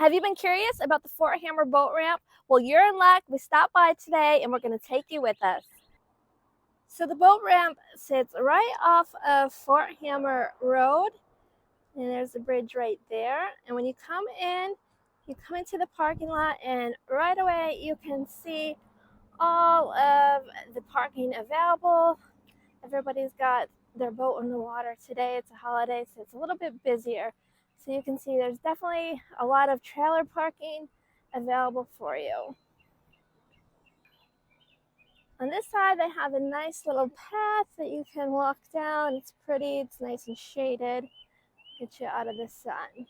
Have you been curious about the Fort Hammer boat ramp? Well, you're in luck. We stopped by today and we're going to take you with us. So the boat ramp sits right off of Fort Hammer Road, and there's the bridge right there. And when you come in, you come into the parking lot, and right away you can see all of the parking available. Everybody's got their boat on the water today. It's a holiday, so it's a little bit busier. So you can see there's definitely a lot of trailer parking available for you. On this side, they have a nice little path that you can walk down. It's pretty, it's nice and shaded. Get you out of the sun.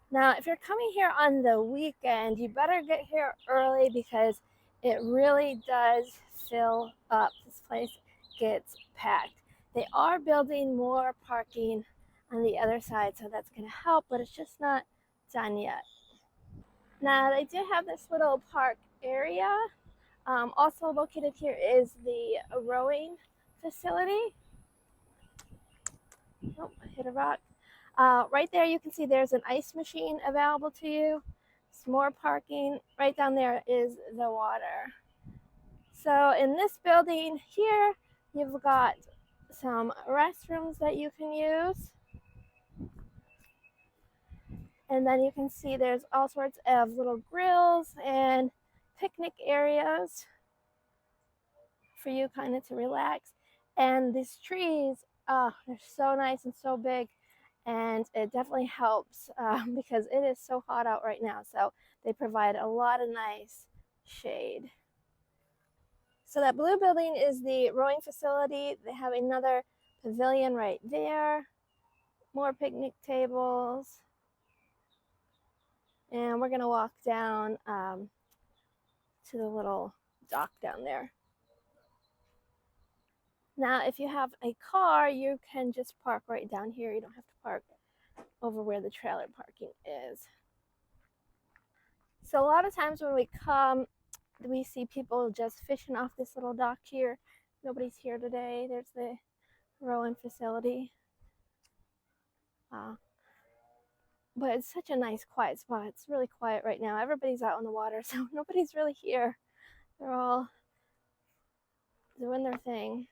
Now, if you're coming here on the weekend, you better get here early because it really does fill up. This place gets packed. They are building more parking on the other side, so that's going to help, but it's just not done yet. Now, they do have this little park area. Also located here is the rowing facility. Oh, I hit a rock. Right there, you can see there's an ice machine available to you. Some more parking. Right down there is the water. So in this building here, you've got some restrooms that you can use. And then you can see there's all sorts of little grills and picnic areas for you kind of to relax. And these trees, they're so nice and so big. And it definitely helps because it is so hot out right now. So they provide a lot of nice shade. So that blue building is the rowing facility. They have another pavilion right there, more picnic tables. And we're gonna walk down to the little dock down there. Now, if you have a car, you can just park right down here. You don't have to park over where the trailer parking is. So a lot of times when we come, we see people just fishing off this little dock here. Nobody's here today. There's the rowing facility. But it's such a nice, quiet spot. It's really quiet right now. Everybody's out on the water, so nobody's really here. They're all doing their thing.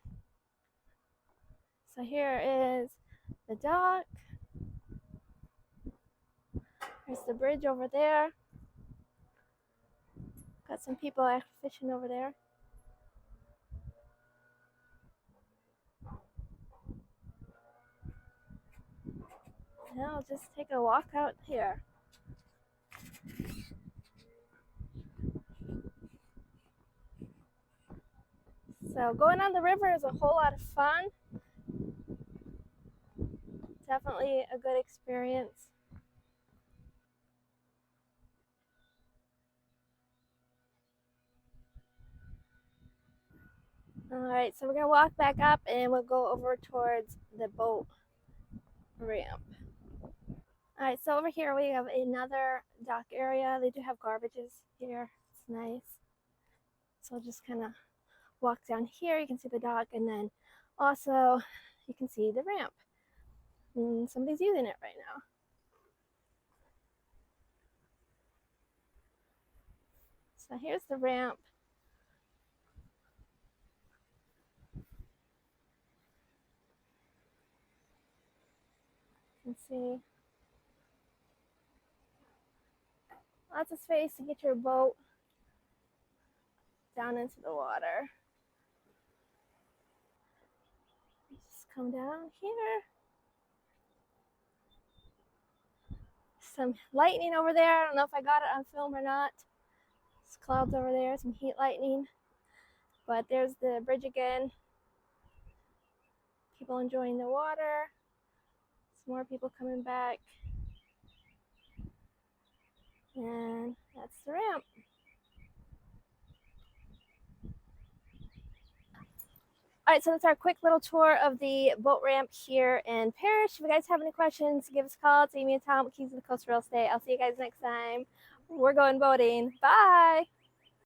So here is the dock. There's the bridge over there. Got some people actually fishing over there. Now I'll just take a walk out here. So going on the river is a whole lot of fun. Definitely a good experience. All right, so we're gonna walk back up and we'll go over towards the boat ramp. All right, so over here we have another dock area. They do have garbages here. It's nice. So I'll just kind of walk down here. You can see the dock, and then also you can see the ramp. And somebody's using it right now. So here's the ramp. You can see lots of space to get your boat down into the water. Just come down here. Some lightning over there. I don't know if I got it on film or not. There's clouds over there, some heat lightning. But there's the bridge again. People enjoying the water. Some more people coming back. And that's the ramp. All right, so that's our quick little tour of the boat ramp here in Parrish. If you guys have any questions, give us a call. It's Amy and Tom with Keys of the Coast Real Estate. I'll see you guys next time. We're going boating. Bye.